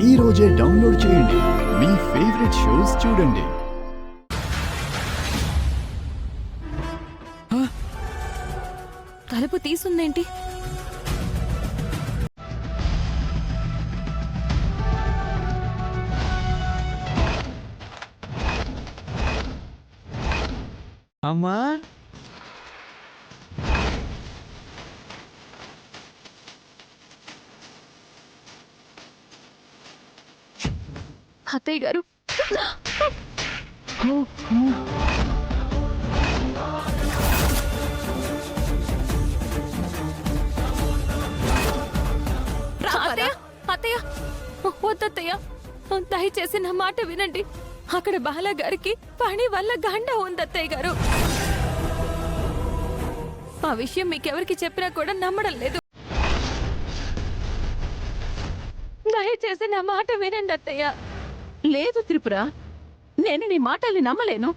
ఈ రోజే డౌన్లోడ్ చేయండి. మీ ఫేవరెట్ షోస్ చూడండి. తలుపు తీసుందేంటి? అమ్మా అత్తయ్య గారు, అత్తయ్య, అత్తయ్య, వద్దత్తయ్య, దయచేసి నా మాట వినండి. అక్కడ బాలా గారికి పని వల్ల గండ ఉంది అత్తయ్య గారు. ఆ విషయం మీకెవరికి చెప్పినా కూడా నమ్మడం లేదు. దయచేసి నా మాట వినండి అత్తయ్య. లేదు త్రిపుర, నేను నీ మాటల్ని నమ్మలేను.